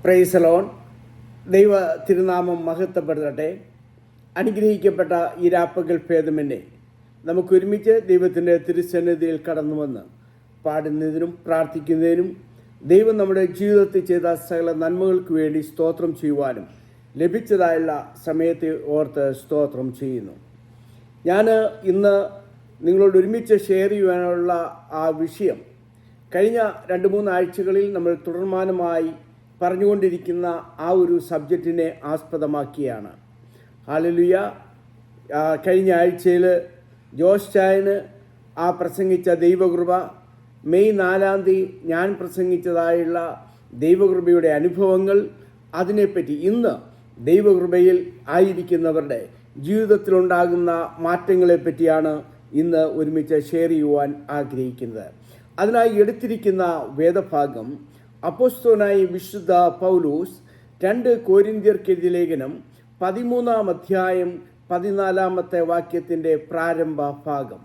Price the Lord. ദൈവ തിരുനാമം മഹത്വപ്പെടട്ടെ. അനുഗ്രഹിക്കപ്പെട്ട ഈ രാപ്പകൽ ഭേദമെന്നെ നമുക്കൊരുമിച്ച് ദൈവത്തിൻ്റെ തിരുസന്നിധിയിൽ കടന്നു വന്ന് പാടുന്നതിനും പ്രാർത്ഥിക്കുന്നതിനും ദൈവം നമ്മുടെ ജീവിതത്തിൽ ചെയ്ത സകല നന്മകൾക്ക് വേണ്ടി സ്തോത്രം ചെയ്യുവാനും ലഭിച്ചതായുള്ള സമയത്തെ ഓർത്ത് സ്തോത്രം ചെയ്യുന്നു. ഞാൻ ഇന്ന് നിങ്ങളോട് ഒരുമിച്ച് ഷെയർ ചെയ്യുവാനുള്ള ആ വിഷയം കഴിഞ്ഞ 2-3 ആഴ്ചകളിൽ നമ്മൾ തുടർമാനമായി പറഞ്ഞുകൊണ്ടിരിക്കുന്ന ആ ഒരു സബ്ജക്റ്റിനെ ആസ്പദമാക്കിയാണ്. ഹല്ലേലൂയ. കഴിഞ്ഞ ആഴ്ചയിൽ ജോസ് ചായന് പ്രസംഗിച്ച ദൈവകൃപ, മെയ് 4 ഞാൻ പ്രസംഗിച്ചതായുള്ള ദൈവകൃപയുടെ അനുഭവങ്ങൾ, അതിനെപ്പറ്റി ഇന്ന് ദൈവകൃപയിൽ ആയിരിക്കുന്നവരുടെ ജീവിതത്തിലുണ്ടാകുന്ന മാറ്റങ്ങളെപ്പറ്റിയാണ് ഇന്ന് ഒരുമിച്ച് ഷെയർ ചെയ്യുവാൻ ആഗ്രഹിക്കുന്നത്. അതിനായി എടുത്തിരിക്കുന്ന വേദഭാഗം അപ്പോസ്തലനായ വിശുദ്ധ പൗലോസ് 2 കൊരിന്ത്യർക്കെഴുതിയ ലേഖനം 13-ാം അധ്യായം 14-ാമത്തെ വാക്യത്തിൻ്റെ പ്രാരംഭ ഭാഗം.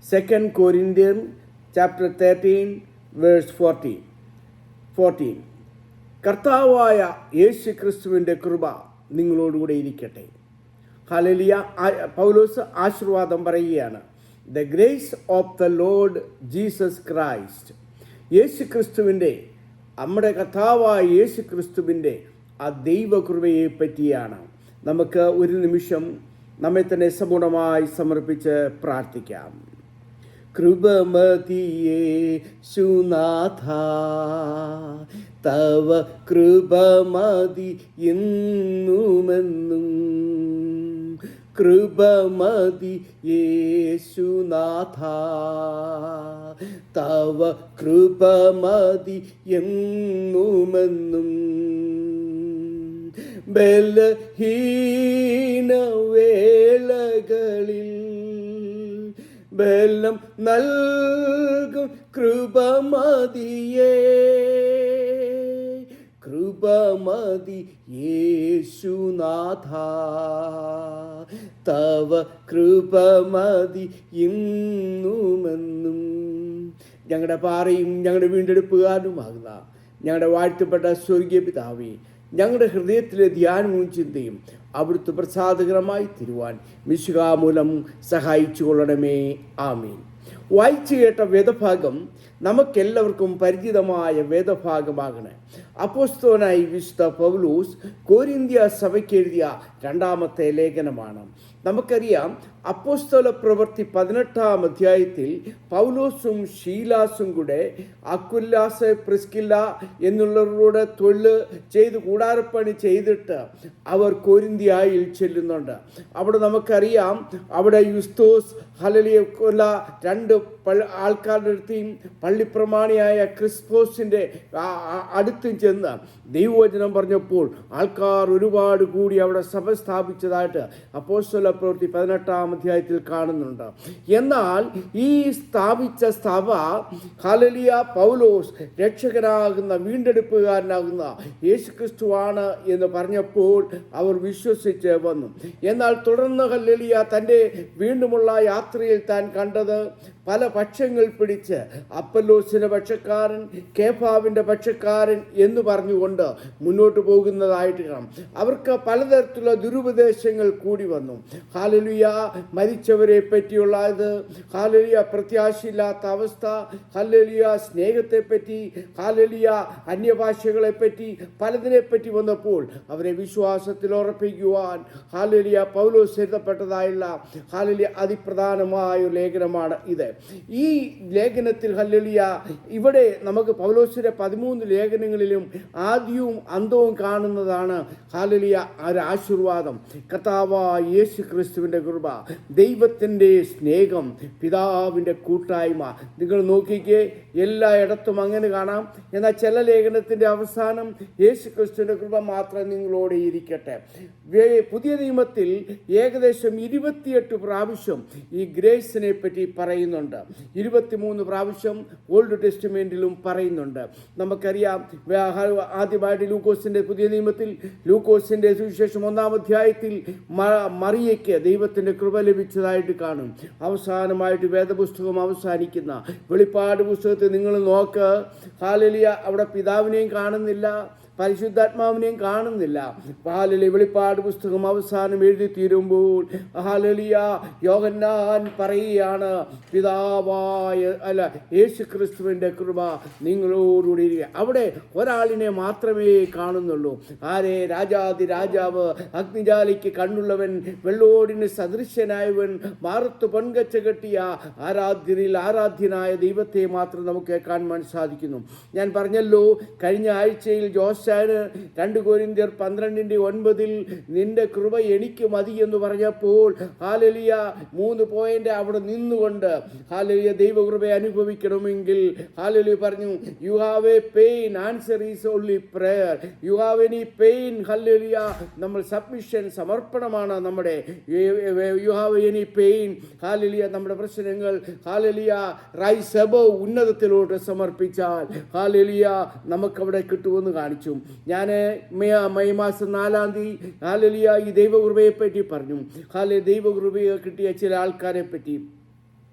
2 കൊരിന്ത്യൻ ചാപ്റ്റർ 13 വേഴ്സ് 14. കർത്താവായ യേശു ക്രിസ്തുവിൻ്റെ കൃപ നിങ്ങളോടുകൂടെ ഇരിക്കട്ടെ. ഹല്ലേലൂയ. പൗലോസ് ആശീർവാദം പറയുകയാണ്. The grace of the Lord Jesus Christ. Yeshu ക്രിസ്തുവിൻ്റെ, നമ്മുടെ കർത്താവായ യേശു ക്രിസ്തുവിൻ്റെ ആ ദൈവകൃപയെ പറ്റിയാണ് നമുക്ക് ഒരു നിമിഷം നമ്മെ തന്നെ സമ്പൂർണ്ണമായി സമർപ്പിച്ച് പ്രാർത്ഥിക്കാം. കൃപമതിയേ സുനാഥ, തവ കൃപമതി എന്നുമെന്നും. കൃപമതി യേശുനാഥ, തവ കൃപമതി എന്നുമെന്നും. ബലഹീന വേളകളിൽ ബലം നൽകും കൃപമതിയേ. കൃപമതി യേശുനാഥ, തവ കൃപമതി ഇന്നുമെന്നും. ഞങ്ങളുടെ പാറയും ഞങ്ങളുടെ വീണ്ടെടുപ്പുകാരനുമാകുന്ന ഞങ്ങളുടെ വാഴ്ത്തപ്പെട്ട സ്വർഗീയ പിതാവേ, ഞങ്ങളുടെ ഹൃദയത്തിലെ ധ്യാനവും ചിന്തയും അവിടുത്തെ പ്രസാദകരമായി തീരുവാൻ മിശിഹാമൂലം സഹായിച്ചു കൊള്ളണമേ. ആമീൻ. വായിച്ചു കേട്ട വേദഭാഗം നമുക്കെല്ലാവർക്കും പരിചിതമായ വേദഭാഗമാകണേ. അപ്പോസ്തലനായ വിശുദ്ധ പൗലോസ് കൊരിന്ത്യ സഭയ്ക്ക് എഴുതിയ 2-ാമത്തെ ലേഖനമാണ്. നമുക്കറിയാം, അപ്പോസ്തല പ്രവൃത്തി 18-ാം അധ്യായത്തിൽ പൗലോസും ശീലാസും കൂടെ അക്വിലാസ്, പ്രിസ്കില്ല എന്നുള്ളവരോട് തൊഴിൽ ചെയ്ത് കൂടാരപ്പണി ചെയ്തിട്ട് അവർ കൊരിന്ത്യയിൽ ചെല്ലുന്നുണ്ട്. അവിടെ നമുക്കറിയാം, അവിടെ യുസ്തോസ്, ഹല്ലേലൂയ, 2 ആൾക്കാരുടെ അടുത്തും പള്ളിപ്രമാണിയായ ക്രിസ്പോസിൻ്റെ അടുത്തും ചെന്ന് ദൈവവചനം പറഞ്ഞപ്പോൾ ആൾക്കാർ ഒരുപാട് കൂടി അവിടെ സഭ സ്ഥാപിച്ചതായിട്ട് അപ്പോസ്തല പ്രവൃത്തി 18-ാം അധ്യായത്തിൽ കാണുന്നുണ്ട്. എന്നാൽ ഈ സ്ഥാപിച്ച സഭ, ഹല്ലേലൂയ, പൗലോസ് രക്ഷകനാകുന്ന, വീണ്ടെടുപ്പുകാരനാകുന്ന യേശുക്രിസ്തുവാണ് എന്ന് പറഞ്ഞപ്പോൾ അവർ വിശ്വസിച്ച് വന്നു. എന്നാൽ തുടർന്ന്, ഹല്ലേലൂയ, തൻ്റെ വീണ്ടുമുള്ള യാത്രയിൽ താൻ കണ്ടത് പല പക്ഷങ്ങൾ പിടിച്ച് അപ്പല്ലോസിൻ്റെ പക്ഷക്കാരൻ, കേഫാവിൻ്റെ പക്ഷക്കാരൻ എന്ന് പറഞ്ഞുകൊണ്ട് മുന്നോട്ട് പോകുന്നതായിട്ട് കാണാം. അവർക്ക് പലതരത്തിലുള്ള ദുരുപദേശങ്ങൾ കൂടി വന്നു. ഹല്ലേലൂയ, മരിച്ചവരെ പറ്റിയുള്ള ഇത്, ഹല്ലേലൂയ, പ്രത്യാശയില്ലാത്ത അവസ്ഥ, ഹല്ലേലൂയ, സ്നേഹത്തെപ്പറ്റി, ഹല്ലേലൂയ, അന്യഭാഷകളെപ്പറ്റി, പലതിനെപ്പറ്റി വന്നപ്പോൾ അവരെ വിശ്വാസത്തിൽ ഉറപ്പിക്കുവാൻ, ഹല്ലേലൂയ, പൗലോസ് എഴുതപ്പെട്ടതായുള്ള, ഹല്ലേലൂയ, അതിപ്രധാനമായ ഒരു ലേഖനമാണ് ഇത്. ഈ ലേഖനത്തിൽ, ഹല്ലേലൂയ, ഇവിടെ നമുക്ക് പൗലോസിന്റെ 13 ലേഖനങ്ങളിലും ആദ്യവും അന്തവും കാണുന്നതാണ്, ഹല്ലേലൂയ, ഒരു ആശീർവാദം. കർത്താവായ യേശു ക്രിസ്തുവിൻ്റെ കൃപ, ദൈവത്തിൻ്റെ സ്നേഹം, പിതാവിൻ്റെ കൂട്ടായ്മ. നിങ്ങൾ നോക്കിക്കേ, എല്ലായിടത്തും അങ്ങനെ കാണാം. എന്നാൽ ചില ലേഖനത്തിൻ്റെ അവസാനം യേശു ക്രിസ്തുവിൻ്റെ കൃപ മാത്രം നിങ്ങളോട് ഇരിക്കട്ടെ. പുതിയ നിയമത്തിൽ ഏകദേശം 28 പ്രാവശ്യം ഈ ഗ്രേസിനെ പറ്റി പറയുന്നുണ്ട്. 23 പ്രാവശ്യം ഓൾഡ് ടെസ്റ്റ്മെൻറ്റിലും പറയുന്നുണ്ട്. നമുക്കറിയാം, ആദ്യമായിട്ട് ലൂക്കോസിൻ്റെ, പുതിയ നിയമത്തിൽ ലൂക്കോസിൻ്റെ സുവിശേഷം 1-ാം അധ്യായത്തിൽ മറിയയ്ക്ക് ദൈവത്തിൻ്റെ കൃപ ലഭിച്ചതായിട്ട് കാണും. അവസാനമായിട്ട് വേദപുസ്തകം അവസാനിക്കുന്ന വെളിപ്പാട് പുസ്തകത്തിൽ നിങ്ങൾ നോക്ക്, ഹല്ലേലൂയ, അവിടെ പിതാവിനെയും കാണുന്നില്ല, പരിശുദ്ധാത്മാവിനെയും കാണുന്നില്ല. ഹാലലി വെളിപ്പാട് പുസ്തകം അവസാനം എഴുതി തീരുമ്പോൾ ഹാലലിയ യോഹന്നാൻ പറയുകയാണ്, പിതാവായ യേശു ക്രിസ്തുവിൻ്റെ കൃപ നിങ്ങളോടുകൂടി ഇരിക്കുക. അവിടെ ഒരാളിനെ മാത്രമേ കാണുന്നുള്ളൂ. ആരെ? രാജാതി രാജാവ്, അഗ്നിജാലിക്ക് കണ്ണുള്ളവൻ, വെള്ളോടിന് സദൃശ്യനായവൻ, മാറത്ത് പൊൻകച്ച കെട്ടിയ ആരാധ്യരിൽ ആരാധ്യനായ ദൈവത്തെ മാത്രം നമുക്ക് കാണുവാൻ സാധിക്കുന്നു. ഞാൻ പറഞ്ഞല്ലോ, കഴിഞ്ഞ ആഴ്ചയിൽ ജോസാന് 2 കൊരിന്ത്യർ 12:9 നിന്റെ കൃപ എനിക്ക് മതി എന്ന് പറഞ്ഞപ്പോൾ ഹാലലിയ 3 പോയിന്റ് അവിടെ നിന്നുകൊണ്ട് ഹാലലിയ ദൈവകൃപ അനുഭവിക്കണമെങ്കിൽ ഹാലലിയ പറഞ്ഞു, you have a pain, answer is only prayer. You have any pain, hallelujah നമ്മൾ സബ്മിഷൻ, സമർപ്പണമാണ് നമ്മുടെ. യു ഹാവ് എനി പെയിൻ, ഹാലലിയ നമ്മുടെ പ്രശ്നങ്ങൾ ഹാലലിയ റൈസ് അബവ്, ഉന്നതത്തിലോട്ട് സമർപ്പിച്ചാൽ ഹാലലിയ നമുക്കവിടെ കിട്ടുമെന്ന് കാണിച്ചു. ഞാൻ മെയ് മാസം 4-ാം തീയതി ഹാലലിയ ഈ ദൈവകൃപയെ പറ്റി പറഞ്ഞു. ദൈവകൃപയെ കിട്ടിയ ചില ആൾക്കാരെ പറ്റി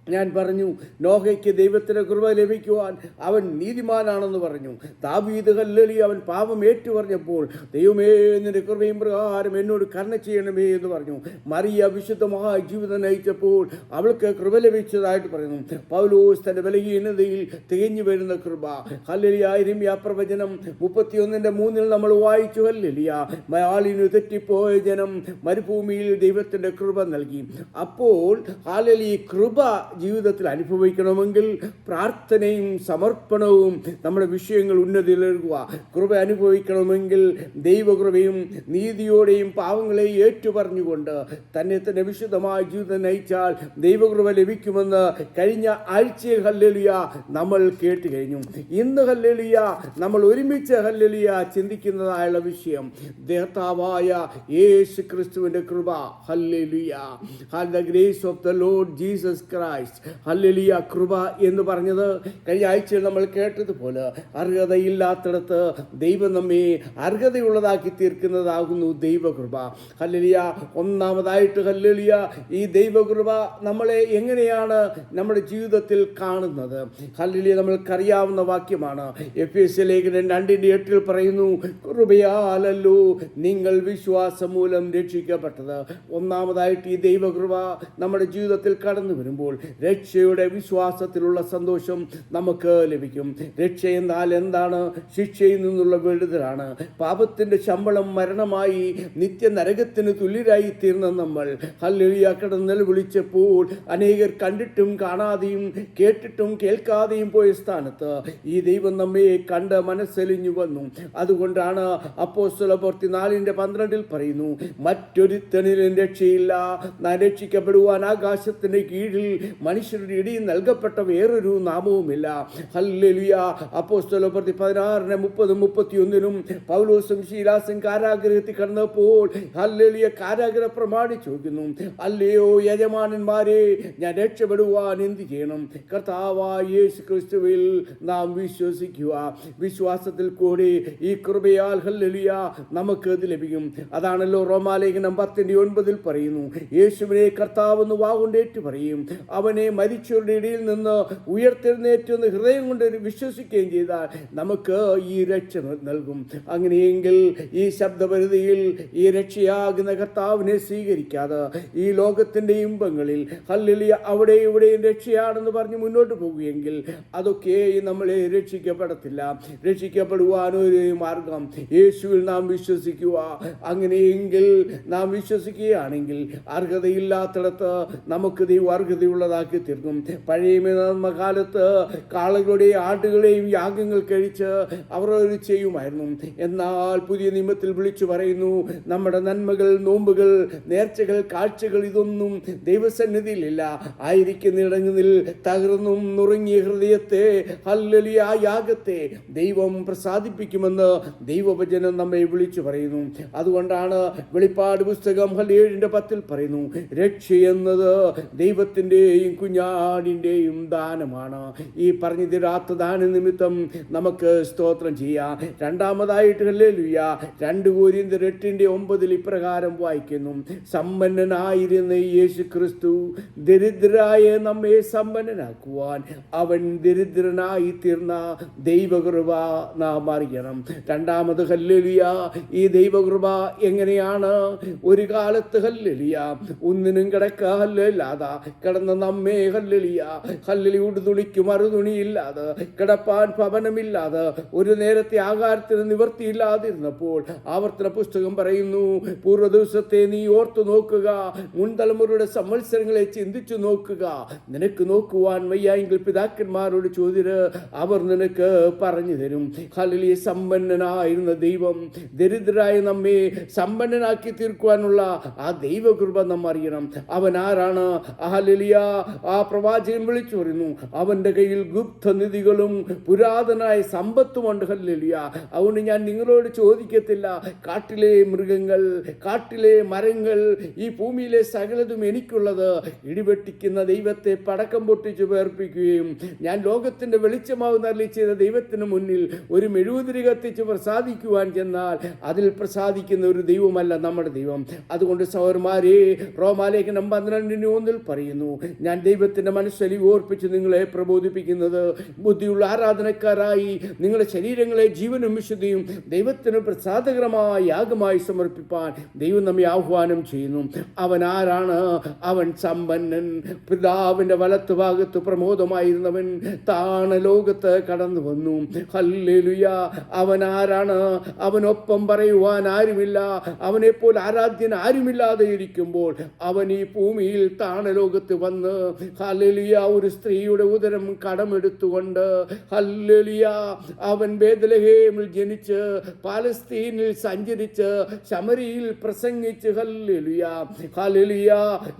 ഞാൻ പറഞ്ഞു. നോഹയ്ക്ക് ദൈവത്തിൻ്റെ കൃപ ലഭിക്കുവാൻ അവൻ നീതിമാനാണെന്ന് പറഞ്ഞു. ദാവീദ് ഹല്ലേലൂയ അവൻ പാപം ഏറ്റു പറഞ്ഞപ്പോൾ ദൈവമേ നിന്റെ കൃപയും പ്രകാരം എന്നോട് കരുണ ചെയ്യണമേ എന്ന് പറഞ്ഞു. മറിയ വിശുദ്ധമായ ജീവിതം നയിച്ചപ്പോൾ അവൾക്ക് കൃപ ലഭിച്ചതായിട്ട് പറയുന്നു. പൗലോസ് തൻ്റെ ബലഹീനതയിൽ തികഞ്ഞു വരുന്ന കൃപ ഹല്ലേലൂയ. യിരെമ്യാ പ്രവചനം 31:3 നമ്മൾ വായിച്ചു. ഹല്ലേലൂയ, ആളിനു തെറ്റിപ്പോയ ജനം മരുഭൂമിയിൽ ദൈവത്തിൻ്റെ കൃപ നൽകി. അപ്പോൾ ഹാലലി കൃപ ജീവിതത്തിൽ അനുഭവിക്കണമെങ്കിൽ പ്രാർത്ഥനയും സമർപ്പണവും നമ്മുടെ വിഷയങ്ങൾ ഉന്നതിയിലെടുക്കുക. കൃപ അനുഭവിക്കണമെങ്കിൽ ദൈവകൃപയും നീതിയോടെയും പാവങ്ങളെ ഏറ്റുപറഞ്ഞുകൊണ്ട് തന്നെ വിശുദ്ധമായ ജീവിതം നയിച്ചാൽ ദൈവകൃപ ലഭിക്കുമെന്ന് കഴിഞ്ഞ ആഴ്ചയിൽ ഹല്ലേലൂയ നമ്മൾ കേട്ട് കഴിഞ്ഞു. ഇന്ന് ഹല്ലേലൂയ നമ്മൾ ഒരുമിച്ച് ഹല്ലേലൂയ ചിന്തിക്കുന്നതായുള്ള വിഷയം കർത്താവായ യേശു ക്രിസ്തുവിൻ്റെ കൃപ. Hallelujah, the grace of the Lord Jesus Christ. Hallelujah. കൃപ എന്ന് പറഞ്ഞത് കഴിഞ്ഞ ആഴ്ചയിൽ നമ്മൾ കേട്ടതുപോലെ അർഹതയില്ലാത്തിടത്ത് ദൈവം നമ്മെ അർഹതയുള്ളതാക്കി തീർക്കുന്നതാകുന്നു ദൈവകൃപ. ഹല്ലേലൂയ. ഒന്നാമതായിട്ട് ഹല്ലേലൂയ ഈ ദൈവകൃപ നമ്മളെ എങ്ങനെയാണ് നമ്മുടെ ജീവിതത്തിൽ കാണുന്നത്? ഹല്ലേലൂയ. നമ്മൾക്കറിയാവുന്ന വാക്യമാണ്. എഫേസ്യ ലേഖനം 2:8 പറയുന്നു, കൃപയാലല്ലോ നിങ്ങൾ വിശ്വാസം മൂലം രക്ഷിക്കപ്പെട്ടത്. ഒന്നാമതായിട്ട് ഈ ദൈവകൃപ നമ്മുടെ ജീവിതത്തിൽ കടന്നു വരുമ്പോൾ രക്ഷയുടെ വിശ്വാസത്തിലുള്ള സന്തോഷം നമുക്ക് ലഭിക്കും. രക്ഷ എന്നാൽ എന്താണ്? ശിക്ഷയിൽ നിന്നുള്ള വിടുതലാണ്. പാപത്തിന്റെ ശമ്പളം മരണമായി നിത്യ നരകത്തിന് തുല്യരായി തീർന്ന നമ്മൾ ഹല്ലേലൂയ കിടന്ന് വിളിച്ചപ്പോൾ അനേകർ കണ്ടിട്ടും കാണാതെയും കേട്ടിട്ടും കേൾക്കാതെയും പോയ സ്ഥാനത്ത് ഈ ദൈവം നമ്മെ കണ്ട് മനസ്സലിഞ്ഞു വന്നു. അതുകൊണ്ടാണ് അപ്പോസ്തല പ്രവൃത്തി 4:12 പറയുന്നു, മറ്റൊരുത്തനിലും രക്ഷയില്ല, നാം രക്ഷിക്കപ്പെടുവാൻ ആകാശത്തിന്റെ കീഴിൽ മനുഷ്യരുടെ ഇടയിൽ നൽകപ്പെട്ട വേറൊരു നാമവുമില്ല. ഹല്ലേലൂയ. അപ്പോസ്തല പ്രവൃത്തി 16:30-31 പൗലോസും ശീലാസും കാരാഗ്രഹത്തിൽ കടന്നപ്പോൾ ഹല്ലേലൂയ കാരാഗ്രഹ പ്രമാണി ചോദിക്കുന്നു, അല്ലയോ യജമാനന്മാരെ, ഞാൻ രക്ഷപ്പെടുവാൻ എന്ത് ചെയ്യണം? കർത്താവായ യേശു ക്രിസ്തുവിൽ നാം വിശ്വസിക്കുക. വിശ്വാസത്തിൽ കൂടി ഈ കൃപയാൽ ഹല്ലേലൂയ നമുക്ക് ഇത് ലഭിക്കും. അതാണല്ലോ റോമാലേഖനം 10:9 പറയുന്നു, യേശുവിനെ കർത്താവെന്ന് വാഗുകൊണ്ടേറ്റു പറയും, അവനെ മരിച്ചവരുടെ ഇടയിൽ നിന്ന് ഉയർത്തെഴുന്നേറ്റെന്ന് ഹൃദയം കൊണ്ട് വിശ്വസിക്കുകയും ചെയ്താൽ നമുക്ക് ഈ രക്ഷ നൽകും. അങ്ങനെയെങ്കിൽ ഈ ശബ്ദപരിധിയിൽ ഈ രക്ഷയാകുന്ന കർത്താവിനെ സ്വീകരിക്കാതെ ഈ ലോകത്തിൻ്റെ ഇമ്പങ്ങളിൽ ഹല്ലേലൂയ അവിടെ ഇവിടെയും രക്ഷയാണെന്ന് പറഞ്ഞ് മുന്നോട്ട് പോകുകയെങ്കിൽ അതൊക്കെ നമ്മളെ രക്ഷിക്കപ്പെടത്തില്ല. രക്ഷിക്കപ്പെടുവാൻ ഒരു മാർഗം യേശുവിൽ നാം വിശ്വസിക്കുക. അങ്ങനെയെങ്കിൽ നാം വിശ്വസിക്കുകയാണെങ്കിൽ അർഹതയില്ലാത്തിടത്ത് നമുക്ക് ദൈവം അർഹതയുള്ളതാക്കി തീർക്കും. പഴയ കാലത്ത് കാളകളുടെയും ആടുകളെയും യാഗങ്ങൾ കഴിച്ച് അവർ ചെയ്യുമായിരുന്നു. എന്നാൽ പുതിയ നിയമത്തിൽ വിളിച്ചു പറയുന്നു, നമ്മുടെ നന്മകൾ, നോമ്പുകൾ, നേർച്ചകൾ, കാഴ്ചകൾ ഇതൊന്നും ദൈവസന്നിധിയിലില്ല. ആയിരിക്കുന്നിടങ്ങളിൽ തകർന്നും നുറുങ്ങിയ ഹൃദയത്തെ ഹല്ലേലൂയ ആ യാഗത്തെ ദൈവം പ്രസാദിപ്പിക്കുമെന്ന് ദൈവവചനം നമ്മെ വിളിച്ചു പറയുന്നു. അതുകൊണ്ടാണ് വെളിപ്പാട് പുസ്തകം 7:10 പറയുന്നു, രക്ഷയെന്നത് ദൈവത്തിൻ്റെയും ആടിൻ്റെയും കുഞ്ഞാടിൻ്റെയും ദാനമാണ്. ഈ പറഞ്ഞു തരാത്ത ദാന നിമിത്തം നമുക്ക് സ്തോത്രം ചെയ്യാം. രണ്ടാമതായിട്ട് ഹല്ലേലൂയ 2 കൊരിന്ത്യർ 8:9 ഇപ്രകാരം വായിക്കുന്നു, സമ്പന്നനായിരുന്ന യേശു ക്രിസ്തു ദരിദ്രരായ നമ്മെ സമ്പന്നനാക്കുവാൻ അവൻ ദരിദ്രനായി തീർന്ന ദൈവകൃപ നാം അറിയണം. രണ്ടാമത് ഹല്ലേലൂയ, ഈ ദൈവകൃപ എങ്ങനെയാണ്? ഒരു കാലത്ത് ഹല്ലേലൂയ ഒന്നിനും കിടക്കാല്ലാതെ കിടന്ന നമ്മെ ഹല്ലേലൂയ ഉടുതുണിക്ക് മറുതുണിയില്ലാതെ കിടപ്പാൻ ഭവനമില്ലാതെ ഒരു നേരത്തെ ആഹാരത്തിന് നിവൃത്തിയില്ലാതിരുന്നപ്പോൾ ആവർത്തന പുസ്തകം പറയുന്നു, പൂർവ്വ ദിവസത്തെ നീ ഓർത്തു നോക്കുക, മുൻതലമുറയുടെ സംവത്സരങ്ങളെ ചിന്തിച്ചു നോക്കുക. നിനക്ക് നോക്കുവാൻ വയ്യായെങ്കിൽ പിതാക്കന്മാരോട് ചോദിര്, അവർ നിനക്ക് പറഞ്ഞു തരും. ഹല്ലേലൂയ, സമ്പന്നനായിരുന്ന ദൈവം ദരിദ്രരായ നമ്മെ സമ്പന്നനാക്കി തീർക്കുവാനുള്ള ആ ദൈവകൃപ നാം അറിയണം. അവൻ ആരാണ്? ഹല്ലേലൂയ, ആ പ്രവാചകൻ വിളിച്ചു പറയുന്നു, അവന്റെ കയ്യിൽ ഗുപ്തനിധികളും പുരാതനായ സമ്പത്തുമുണ്ട്. ഹല്ലേലൂയ, അതുകൊണ്ട് ഞാൻ നിങ്ങളോട് ചോദിക്കത്തില്ല, കാട്ടിലെ മൃഗങ്ങൾ, കാട്ടിലെ മരങ്ങൾ, ഈ ഭൂമിയിലെ സകലതും എനിക്കുള്ളത്. ഇടിവെട്ടിക്കുന്ന ദൈവത്തെ പടക്കം പൊട്ടിച്ചു വേർപ്പിക്കുകയും ഞാൻ ലോകത്തിന്റെ വെളിച്ചമാവുന്ന അരുളി ചെയ്ത ദൈവത്തിന് മുന്നിൽ ഒരു മെഴുകുതിരി കത്തിച്ച് പ്രസാദിക്കുവാൻ ചെന്നാൽ അതിൽ പ്രസാദിക്കുന്ന ഒരു ദൈവമല്ല നമ്മുടെ ദൈവം. അതുകൊണ്ട് സഹോദരന്മാരെ, റോമാലേഖനം 12:1 പറയുന്നു, ഞാൻ ദൈവത്തിന്റെ മനസ്സലി ഓർപ്പിച്ച് നിങ്ങളെ പ്രബോധിപ്പിക്കുന്നത് ബുദ്ധിയുള്ള ആരാധനക്കാരായി നിങ്ങളുടെ ശരീരങ്ങളെ ജീവനും വിശുദ്ധിയും ദൈവത്തിന് പ്രസാദകരമായ യാഗമായി സമർപ്പിപ്പാൻ ദൈവം നമ്മെ ആഹ്വാനം ചെയ്യുന്നു. അവൻ ആരാണ്? അവൻ സമ്പന്നൻ, പിതാവിന്റെ വലത്ത് ഭാഗത്ത് പ്രമോദമായിരുന്നവൻ താണ ലോകത്ത് കടന്നു വന്നു. ഹല്ലേലൂയ, അവൻ ആരാണ്? അവനൊപ്പം പറയുവാൻ ആരുമില്ല, അവനെപ്പോൾ ആരാധ്യൻ ആരുമില്ലാതെ ഇരിക്കുമ്പോൾ അവൻ ഈ ഭൂമിയിൽ താണ ലോകത്ത് വന്ന് ഹല്ലേലൂയ ഒരു സ്ത്രീയുടെ ഉദരം കടമെടുത്തുകൊണ്ട് ഹല്ലേലൂയ അവൻ ബേത്ലഹേമിൽ ജനിച്ച് പാലസ്തീനിൽ സഞ്ചരിച്ച് ശമരിയിൽ പ്രസംഗിച്ച് ഹല്ലേലൂയ ഹല്ലേലൂയ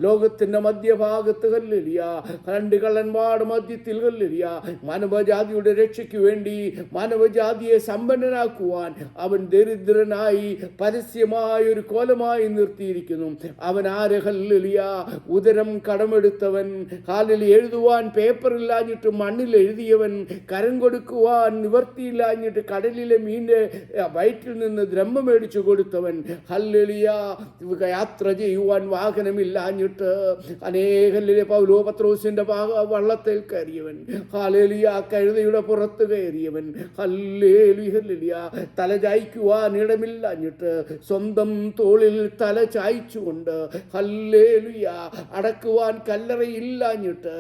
ലോകത്തിന്റെ മധ്യഭാഗത്ത് ഹല്ലേലൂയ 2 കള്ളന്മാരുടെ മധ്യത്തിൽ ഹല്ലേലൂയ മാനവജാതിയുടെ രക്ഷയ്ക്ക് വേണ്ടി മാനവജാതിയെ സമ്പന്നനാക്കുവാൻ അവൻ ദരിദ്രനായി പരസ്യമായ ഒരു കോലമായി നിർത്തിയിരിക്കുന്നു. അവൻ ആര്? ഹല്ലേലൂയ ഉദരം കടമെടുത്തവൻ, കാലിൽ എഴുതുവാൻ പേപ്പറില്ലാഞ്ഞിട്ട് മണ്ണിൽ എഴുതിയവൻ, കരം കൊടുക്കുവാൻ നിവർത്തിയില്ലാഞ്ഞിട്ട് കടലിലെ മീൻ്റെ വയറ്റിൽ നിന്ന് ദ്രഹ്മ മേടിച്ചു കൊടുത്തവൻ, ഹല്ലേലൂയ യാത്ര ചെയ്യുവാൻ വാഹനമില്ലാഞ്ഞിട്ട് അനേകല്ലിലെ പൗലോ പത്രോസിന്റെ വള്ളത്തിൽ കയറിയവൻ, ഹല്ലേലൂയ കഴുതയുടെ പുറത്ത് കയറിയവൻ, ഹല്ലേലൂയ ഹല്ലേലൂയ തല ചായ്ക്കുവാൻ ഇടമില്ലാഞ്ഞിട്ട് സ്വന്തം തോളിൽ തല ചായ്ച്ചുകൊണ്ട് ഹല്ലേലൂയ അടക്കുവാൻ കല്ലറയില്ലാഞ്ഞിട്ട്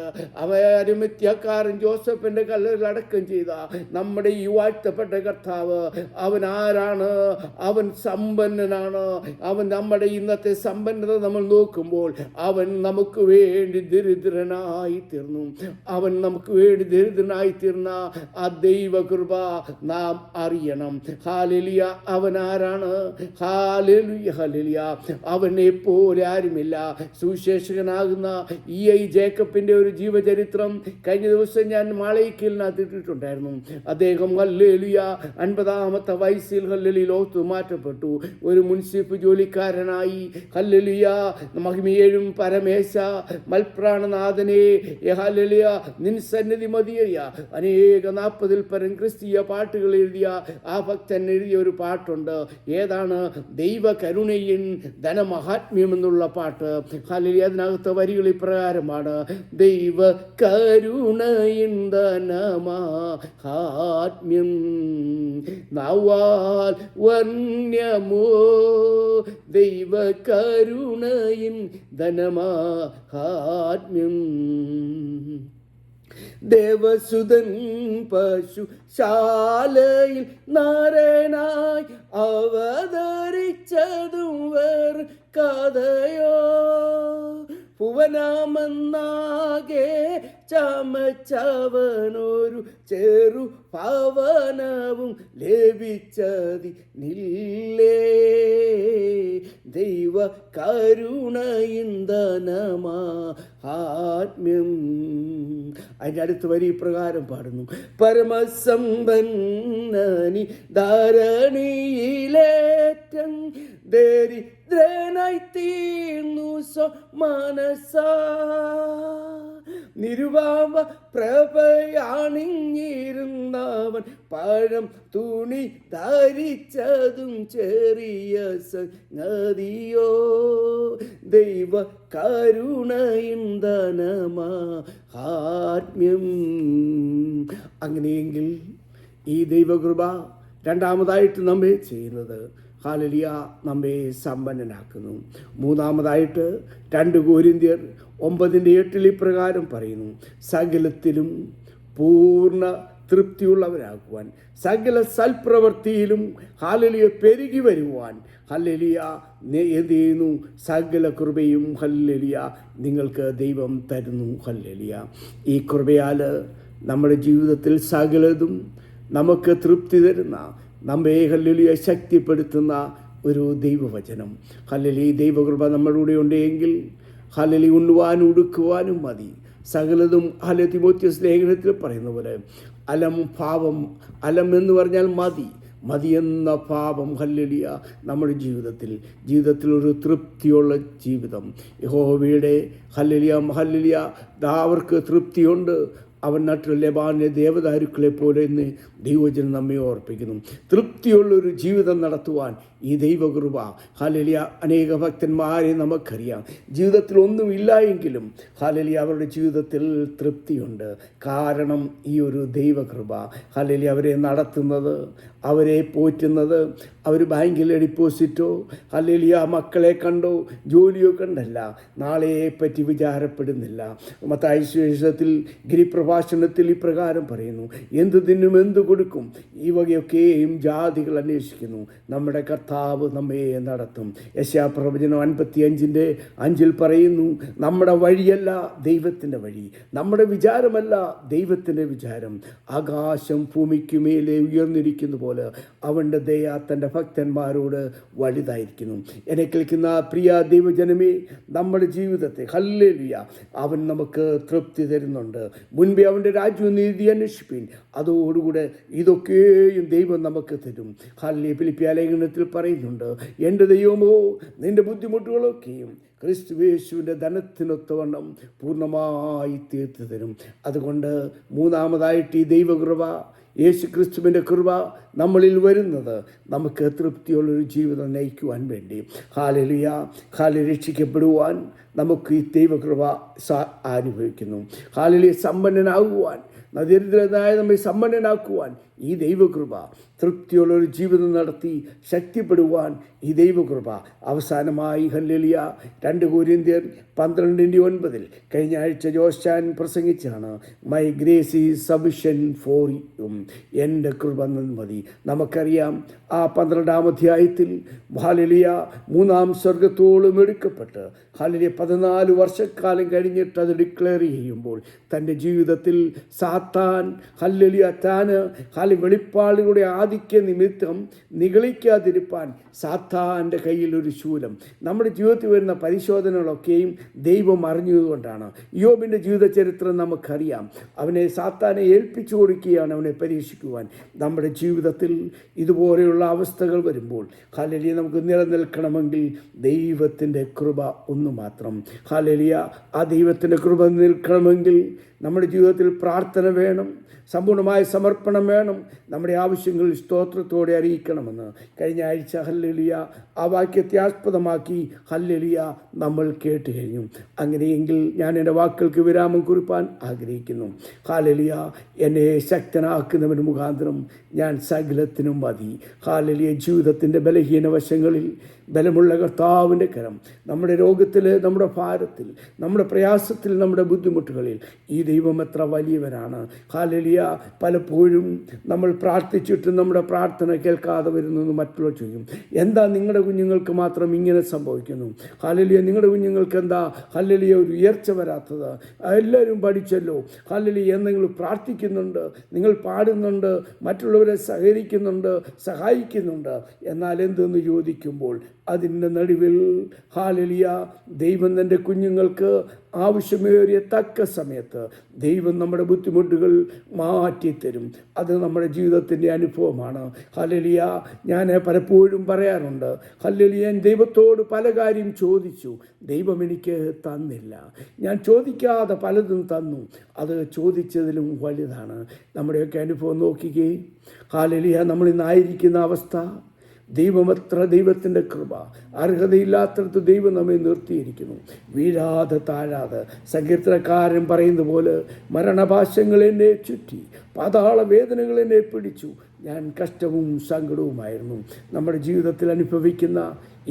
അരിമത്യാക്കാരൻ ജോസഫിന്റെ കല്ലറിൽ അടക്കം ചെയ്ത നമ്മുടെ ഈ വാഴ്ത്തപ്പെട്ട കർത്താവ് അവൻ ആരാണ്? അവൻ സമ്പന്നനാണ്. അവൻ നമ്മുടെ ഇന്നത്തെ സമ്പന്നത നമ്മൾ നോക്കുമ്പോൾ അവൻ നമുക്ക് വേണ്ടി ദരിദ്രനായി തീർന്നു. അവൻ നമുക്ക് വേണ്ടി ദരിദ്രനായി തീർന്ന ആ ദൈവകൃപ നാം അറിയണം. ഹല്ലേലൂയ, അവൻ ആരാണ്? ഹല്ലേലൂയ ഹല്ലേലൂയ, അവനെ പോലെ ആരുമില്ല. സുവിശേഷകനാകുന്ന E.I. ജേക്കബിന്റെ ഒരു ജീവചരിത്രം കഴിഞ്ഞ ദിവസം ഞാൻ മാളയിക്കലിനകത്ത് ഇട്ടിട്ടുണ്ടായിരുന്നു. അദ്ദേഹം ഹല്ലേലൂയ 50-ാമത്തെ വയസ്സിൽ ഹല്ലേലൂയ ലോകത്ത് മാറ്റപ്പെട്ടു. ഒരു മുൻസിഫ് ജോലിക്കാരനായി ഹല്ലേലൂയ മഹിമയേഴും പരമേശ മൽപ്രാണനാഥനെ ഹല്ലേലൂയ നിൻ സന്നിധി മതിയ അനേക 40-ൽ പരം ക്രിസ്തീയ പാട്ടുകൾ എഴുതിയ ആ ഭക്തൻ എഴുതിയ ഒരു പാട്ടുണ്ട്. ഏതാണ്? ദൈവ കരുണയിൻ ധനമഹാത്മ്യം എന്നുള്ള പാട്ട്. ഹല്ലേലൂയ അതിനകത്തെ വരികൾ ഇപ്രകാരമാണ്: ദൈവ കരുണയിൻ ധനമഹാത്മ്യം നവാൽ വന്യമോ, ദൈവ കരുണയിൻ ധനമഹാത്മ്യം. ദേവസുതൻ പശുശാലയിൽ നരനായി അവതരിച്ചതും വേർ കഥയോ, ഭുവനമെന്നാകെ ചമച്ചവനൊരു ചെറു ഭവനവും ലഭിച്ചതിനില്ലേ, ദൈവ കരുണയിന്ദനമാത്മ്യം. അതിൻ്റെ അടുത്ത വരി പ്രകാരം പാടുന്നു: പരമസമ്പന്നനി ധരണിയിലേറ്റം ദരിദ്രനായി തീർന്നു മനസാ, നിരുപാപ പ്രഭയാണിഞ്ഞിരുന്നവൻ പഴം തുണി ധരിച്ചതും ചെറിയ സംഗതിയോ ദൈവ കരുണയും ധനമാഹാത്മ്യം. അങ്ങനെയെങ്കിൽ ഈ ദൈവകൃപ രണ്ടാമതായിട്ട് നമ്മെ ചെയ്യുന്നത് ഹല്ലേലൂയ നമ്മെ സമ്പന്നനാക്കുന്നു. മൂന്നാമതായിട്ട് 2 കൊരിന്ത്യർ 9:8 ഇപ്രകാരം പറയുന്നു, സകലത്തിലും പൂർണ്ണ തൃപ്തിയുള്ളവരാകുവാൻ, സകല സൽപ്രവൃത്തിയിലും ഹല്ലേലൂയ പെരുകി വരുവാൻ ഹല്ലേലൂയ എന്ത് ചെയ്യുന്നു? സകല കൃപയും ഹല്ലേലൂയ നിങ്ങൾക്ക് ദൈവം തരുന്നു. ഹല്ലേലൂയ ഈ കൃപയാൽ നമ്മുടെ ജീവിതത്തിൽ സകലതും നമുക്ക് തൃപ്തി തരുന്ന, നമ്മെ ഹല്ലേലൂയ ശക്തിപ്പെടുത്തുന്ന ഒരു ദൈവവചനം. ഹല്ലേലൂയ ഈ ദൈവകൃപ നമ്മളുടെ ഉണ്ടെങ്കിൽ ഹല്ലേലൂയ ഉണ്ണുവാനും ഉടുക്കുവാനും മതി. സകലതും തിമോഥെയോസ് ലേഖനത്തിൽ പറയുന്ന പോലെ അലം പാപം, അലം എന്ന് പറഞ്ഞാൽ മതി എന്ന പാപം ഹല്ലേലൂയ നമ്മുടെ ജീവിതത്തിൽ ഒരു തൃപ്തിയുള്ള ജീവിതം. യഹോവയുടെ ഹല്ലേലൂയ അവർക്ക് തൃപ്തിയുണ്ട്. അവൻ നട്ട ലെബാനിലെ ദേവദാരുക്കളെ പോലെ എന്ന് ദൈവവചനം നമ്മെ ഓർപ്പിക്കുന്നു. തൃപ്തിയുള്ളൊരു ജീവിതം നടത്തുവാൻ ഈ ദൈവകൃപ ഹല്ലേലൂയ അനേക ഭക്തന്മാരെ നമുക്കറിയാം. ജീവിതത്തിൽ ഒന്നുമില്ല എങ്കിലും ഹല്ലേലൂയ അവരുടെ ജീവിതത്തിൽ തൃപ്തിയുണ്ട്. കാരണം ഈ ഒരു ദൈവകൃപ ഹല്ലേലൂയ അവരെ നടത്തുന്നത്, അവരെ പോറ്റുന്നത്, അവർ ബാങ്കിലെ ഡിപ്പോസിറ്റോ ഹല്ലേലൂയ മക്കളെ കണ്ടോ ജോലിയോ കണ്ടല്ല, നാളെയെ പറ്റി വിചാരപ്പെടുന്നില്ല. മത്തായി സുവിശേഷത്തിൽ ഗിരിപ്രഭാഷണത്തിൽ ഇപ്രകാരം പറയുന്നു, എന്ത് തിന്നും എന്ത് കൊടുക്കും ഈ വകയൊക്കെയും ജാതികൾ അന്വേഷിക്കുന്നു, നമ്മുടെ കർത്താവ് നമ്മെ നടത്തും. യെശയ്യാപ്രവചനം 55:5 പറയുന്നു, നമ്മുടെ വഴിയല്ല ദൈവത്തിൻ്റെ വഴി, നമ്മുടെ വിചാരമല്ല ദൈവത്തിൻ്റെ വിചാരം. ആകാശം ഭൂമിക്കുമേലെ ഉയർന്നിരിക്കുന്ന പോലെ അവൻ്റെ ദയ തൻ്റെ ഭക്തന്മാരോട് വലുതായിരിക്കുന്നു. എന്നെ കേൾക്കുന്ന പ്രിയ ദൈവജനമേ, നമ്മുടെ ജീവിതത്തെ ഹല്ലേലൂയ അവൻ നമുക്ക് തൃപ്തി തരുന്നുണ്ട്. മുൻപേ അവൻ്റെ രാജ്യവും നീതി അന്വേഷിപ്പിൻ, അതോടുകൂടെ ഇതൊക്കെയും ദൈവം നമുക്ക് തരും. ഹല്ലേലൂയ ഫിലിപ്പിയ ലേഖനത്തിൽ പറയുന്നുണ്ട്, എൻ്റെ ദൈവമോ നിൻ്റെ ബുദ്ധിമുട്ടുകളൊക്കെയും ക്രിസ്തുയേശുവിൻ്റെ ധനത്തിനൊത്തവണ്ണം പൂർണ്ണമായി തീർത്തു തരും. അതുകൊണ്ട് മൂന്നാമതായിട്ട് ഈ ദൈവകൃപ, യേശു ക്രിസ്തുവിൻ്റെ കൃപ നമ്മളിൽ വരുന്നത് നമുക്ക് തൃപ്തിയുള്ളൊരു ജീവിതം നയിക്കുവാൻ വേണ്ടി. ഹല്ലേലൂയ രക്ഷിക്കപ്പെടുവാൻ നമുക്ക് ഈ ദൈവകൃപ അനുഭവിക്കുന്നു. ഹല്ലേലൂയ സമ്പന്നനാകുവാൻ, ദരിദ്രനായ നമ്മെ സമ്പന്നനാക്കുവാൻ ഈ ദൈവകൃപ, തൃപ്തിയുള്ളൊരു ജീവിതം നടത്തി ശക്തിപ്പെടുവാൻ ഈ ദൈവകൃപ. അവസാനമായി ഹല്ലേലൂയ 2 കൊരിന്ത്യർ 12:9 കഴിഞ്ഞ ആഴ്ച ജോസ്റ്റാൻ പ്രസംഗിച്ചാണ്, my grace is sufficient for you, എൻ്റെ കൃപ മതി. നമുക്കറിയാം ആ 12-ാം അധ്യായത്തിൽ ഹല്ലേലൂയ 3-ാം സ്വർഗത്തോളം എടുക്കപ്പെട്ട് ഹല്ലേലൂയ 14 വർഷക്കാലം കഴിഞ്ഞിട്ട് അത് ഡിക്ലെയർ ചെയ്യുമ്പോൾ തൻ്റെ ജീവിതത്തിൽ സാത്താൻ ഹല്ലേലൂയ വെളിപ്പാടുകളുടെ ആധിക്യ നിമിത്തം നിഗളിക്കാതിരിപ്പാൻ സാത്താൻ്റെ കയ്യിൽ ഒരു ശൂലം. നമ്മുടെ ജീവിതത്തിൽ വരുന്ന പരിശോധനകളൊക്കെയും ദൈവം അറിഞ്ഞതുകൊണ്ടാണ്. യോബിൻ്റെ ജീവിത ചരിത്രം നമുക്കറിയാം. അവനെ സാത്താനെ ഏൽപ്പിച്ചു കൊടുക്കുകയാണ് അവനെ പരീക്ഷിക്കുവാൻ. നമ്മുടെ ജീവിതത്തിൽ ഇതുപോലെയുള്ള അവസ്ഥകൾ വരുമ്പോൾ ഹല്ലേലൂയ നമുക്ക് നിലനിൽക്കണമെങ്കിൽ ദൈവത്തിൻ്റെ കൃപ ഒന്ന് മാത്രം. ഹല്ലേലൂയ ആ ദൈവത്തിൻ്റെ കൃപ നിൽക്കണമെങ്കിൽ നമ്മുടെ ജീവിതത്തിൽ പ്രാർത്ഥന വേണം, സമ്പൂർണ്ണമായ സമർപ്പണം വേണം, നമ്മുടെ ആവശ്യങ്ങൾ സ്തോത്രത്തോടെ അറിയിക്കണമെന്ന് കഴിഞ്ഞ ആഴ്ച ഹല്ലേലൂയ ആ വാക്യത്തെ ആസ്പദമാക്കി ഹല്ലേലൂയ നമ്മൾ കേട്ട് കഴിഞ്ഞു. അങ്ങനെയെങ്കിൽ ഞാൻ എൻ്റെ വാക്കുകൾക്ക് വിരാമം കുറിപ്പാൻ ആഗ്രഹിക്കുന്നു. ഹല്ലേലൂയ എന്നെ ശക്തനാക്കുന്നവന് മുഖാന്തരം ഞാൻ സകലത്തിനും മതി. ഹല്ലേലൂയ ജീവിതത്തിൻ്റെ ബലഹീന വശങ്ങളിൽ ബലമുള്ള കർത്താവിൻ്റെ കരം നമ്മുടെ രോഗത്തിൽ, നമ്മുടെ ഭാരത്തിൽ, നമ്മുടെ പ്രയാസത്തിൽ, നമ്മുടെ ബുദ്ധിമുട്ടുകളിൽ ഈ ദൈവം എത്ര വലിയവനാണ്. ഹല്ലേലൂയ പലപ്പോഴും നമ്മൾ പ്രാർത്ഥിച്ചിട്ടും നമ്മുടെ പ്രാർത്ഥന കേൾക്കാതെ വരുന്നു. മറ്റുള്ളവർ ചോദിക്കും, എന്താ നിങ്ങളുടെ കുഞ്ഞുങ്ങൾക്ക് മാത്രം ഇങ്ങനെ സംഭവിക്കുന്നു? ഹല്ലേലൂയ നിങ്ങളുടെ കുഞ്ഞുങ്ങൾക്ക് എന്താ ഹല്ലേലൂയ ഒരു ഉയർച്ച വരാത്തത്? എല്ലാവരും പഠിച്ചല്ലോ. ഹല്ലേലൂയ നിങ്ങൾ പ്രാർത്ഥിക്കുന്നുണ്ട്, നിങ്ങൾ പാടുന്നുണ്ട്, മറ്റുള്ളവരെ സഹായിക്കുന്നുണ്ട്, എന്നാൽ എന്തെന്ന് ചോദിക്കുമ്പോൾ അതിൻ്റെ നടുവിൽ ഹല്ലേലൂയ ദൈവം തൻ്റെ കുഞ്ഞുങ്ങൾക്ക് ആവശ്യമേറിയ തക്ക സമയത്ത് ദൈവം നമ്മുടെ ബുദ്ധിമുട്ടുകൾ മാറ്റിത്തരും. അത് നമ്മുടെ ജീവിതത്തിൻ്റെ അനുഭവമാണ്. ഹല്ലേലൂയ. ഞാൻ പലപ്പോഴും പറയാറുണ്ട്, ഹല്ലേലൂയ, ഞാൻ ദൈവത്തോട് പല കാര്യം ചോദിച്ചു, ദൈവം എനിക്ക് തന്നില്ല. ഞാൻ ചോദിക്കാതെ പലതും തന്നു, അത് ചോദിച്ചതിലും വലുതാണ്. നമ്മുടെയൊക്കെ അനുഭവം നോക്കിക്കേ. ഹല്ലേലൂയ. നമ്മളിന്നായിരിക്കുന്ന അവസ്ഥ, ദൈവത്തിൻ്റെ കൃപ. അർഹതയില്ലാത്തടത്ത് ദൈവം നമ്മെ നിർത്തിയിരിക്കുന്നു. വീഴാതെ താഴാതെ സങ്കീർത്തനക്കാരൻ പറയുന്ന പോലെ, മരണപാശങ്ങൾ എന്നെ ചുറ്റി, പാതാള വേദനകൾ എന്നെ പിടിച്ചു, ഞാൻ കഷ്ടവും സങ്കടവുമായിരുന്നു. നമ്മുടെ ജീവിതത്തിൽ അനുഭവിക്കുന്ന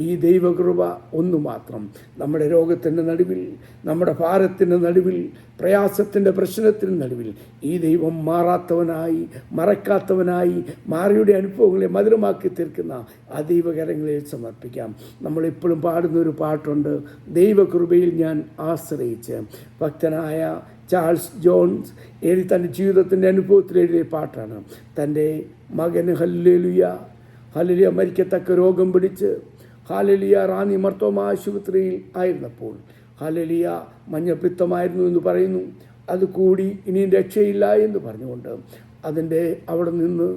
ഈ ദൈവകൃപ ഒന്നു മാത്രം. നമ്മുടെ രോഗത്തിൻ്റെ നടുവിൽ, നമ്മുടെ ഭാരത്തിൻ്റെ നടുവിൽ, പ്രയാസത്തിൻ്റെ പ്രശ്നത്തിൻ്റെ നടുവിൽ ഈ ദൈവം മാറാത്തവനായി, മറക്കാത്തവനായി, മാറിയുടെ അനുഭവങ്ങളെ മധുരമാക്കി തീർക്കുന്ന ആ ദൈവകരങ്ങളിൽ സമർപ്പിക്കാം. നമ്മളെപ്പോഴും പാടുന്നൊരു പാട്ടുണ്ട്, ദൈവകൃപയിൽ ഞാൻ ആശ്രയിച്ച്. ഭക്തനായ ചാൾസ് ജോൺസ് തൻ്റെ ജീവിതത്തിൻ്റെ അനുഭവത്തിൽ എഴുതിയ പാട്ടാണ്. തൻ്റെ മകന് ഹല്ലേലൂയ മരിക്കത്തക്ക രോഗം പിടിച്ച് റാന്നി മർത്തോമ ആശുപത്രിയിൽ ആയിരുന്നപ്പോൾ, മഞ്ഞപ്പിത്തമായിരുന്നു എന്ന് പറയുന്നു, അത് കൂടി ഇനിയും രക്ഷയില്ല എന്ന് പറഞ്ഞുകൊണ്ട് അവിടെ നിന്ന്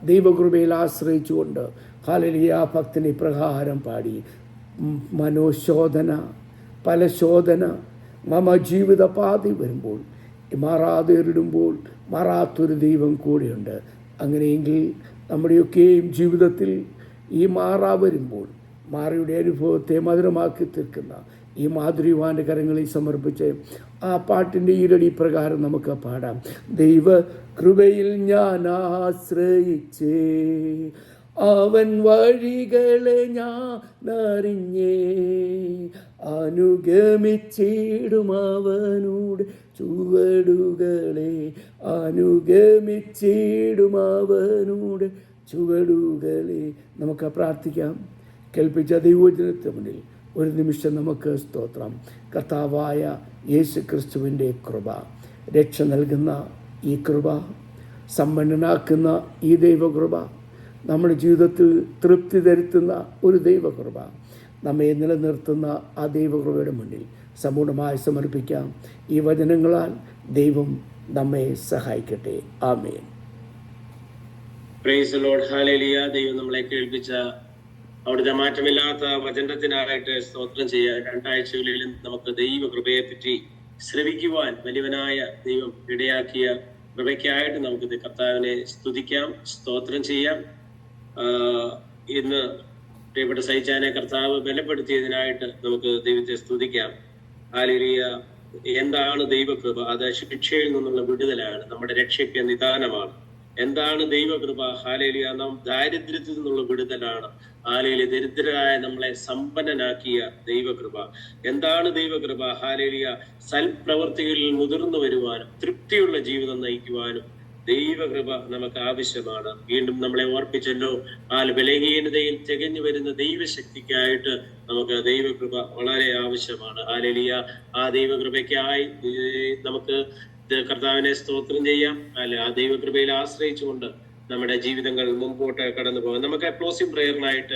ദൈവകൃപയിൽ ആശ്രയിച്ചുകൊണ്ട് ഭക്തനെ പ്രകാരം പാടി, മനോശോധന, പല ശോധന മമ ജീവിത പാതി വരുമ്പോൾ, മാറാതെ ഇടുമ്പോൾ മാറാത്തൊരു ദൈവം കൂടെയുണ്ട്. അങ്ങനെയെങ്കിൽ നമ്മുടെയൊക്കെയും ജീവിതത്തിൽ ഈ മാറാ വരുമ്പോൾ മാറിയുടെ അനുഭവത്തെ മധുരമാക്കി തീർക്കുന്ന ഈ മാധുര്യവാൻ്റെ കരങ്ങളിൽ സമർപ്പിച്ച് ആ പാട്ടിൻ്റെ ഈരടി പ്രകാരം നമുക്ക് പാടാം. ദൈവ കൃപയിൽ ഞാൻ ആശ്രയിച്ചേ, അവൻ വഴികളെ ഞാൻ അറിഞ്ഞേ, അനുഗമിച്ചിടും അവനോട് ചുവടുകളെ, അനുഗമിച്ചിടും അവനോട് ചുവടുകളെ. നമുക്ക് പ്രാർത്ഥിക്കാം. കേൾപ്പിച്ച ദൈവവചനത്തിന് മുന്നിൽ ഒരു നിമിഷം നമുക്ക് സ്തോത്രം. കർത്താവായ യേശു ക്രിസ്തുവിൻ്റെ കൃപ, രക്ഷ നൽകുന്ന ഈ കൃപ, സമ്പന്നനാക്കുന്ന ഈ ദൈവകൃപ, നമ്മുടെ ജീവിതത്തിൽ തൃപ്തി തരുത്തുന്ന ഒരു ദൈവകൃപ, നമ്മെ നിലനിർത്തുന്ന ആ ദൈവകൃപയുടെ മുന്നിൽ സമ്പൂർണ്ണമായി സമർപ്പിക്കാം. ഈ വചനങ്ങളാൽ ദൈവം നമ്മെ സഹായിക്കട്ടെ. Amen. Praise the Lord. Hallelujah. ദൈവം നമ്മളെ കേൾപ്പിച്ച അവിടുത്തെ മാറ്റമില്ലാത്ത വചനത്തിനായിട്ട് സ്തോത്രം ചെയ്യാൻ 2 ആഴ്ചകളിലും നമുക്ക് ദൈവകൃപയെ പറ്റി ശ്രവിക്കുവാൻ വലിയവനായ ദൈവം ഇടയാക്കിയ കൃപയ്ക്കായിട്ട് നമുക്ക് കർത്താവിനെ സ്തുതിക്കാം, സ്തോത്രം ചെയ്യാം. ഇന്ന് പ്രിയപ്പെട്ട സൈച്ചാനെ കർത്താവ് ബലപ്പെടുത്തിയതിനായിട്ട് നമുക്ക് ദൈവത്തെ സ്തുതിക്കാം. ഹല്ലേലൂയ. എന്താണ് ദൈവകൃപ? അത് ശിക്ഷയിൽ നിന്നുള്ള വിടുതലാണ്, നമ്മുടെ രക്ഷയ്ക്ക് നിദാനമാണ്. എന്താണ് ദൈവകൃപ? ഹല്ലേലൂയ. നാം ദാരിദ്ര്യത്തിൽ നിന്നുള്ള വിടുതലാണ്. ഹല്ലേലൂയ. ദരിദ്രരായ നമ്മളെ സമ്പന്നനാക്കിയ ദൈവകൃപ. എന്താണ് ദൈവകൃപ? ഹല്ലേലൂയ. സൽപ്രവർത്തികളിൽ മുതിർന്നു വരുവാനും തൃപ്തിയുള്ള ജീവിതം നയിക്കുവാനും ദൈവകൃപ നമുക്ക് ആവശ്യമാണ്. വീണ്ടും നമ്മളെ ഓർപ്പിച്ചല്ലോ, ആ ബലഹീനതയിൽ തികഞ്ഞു വരുന്ന ദൈവശക്തിക്കായിട്ട് നമുക്ക് ദൈവകൃപ വളരെ ആവശ്യമാണ്. ഹല്ലേലൂയ. ആ ദൈവകൃപയ്ക്കായി നമുക്ക് കർത്താവിനെ സ്തോത്രം ചെയ്യാം. ആ ദൈവകൃപയിൽ ആശ്രയിച്ചുകൊണ്ട് നമ്മുടെ ജീവിതങ്ങൾ മുമ്പോട്ട് കടന്നു പോകാം. നമുക്ക് ക്ലോസിംഗ് പ്രയറിനായിട്ട്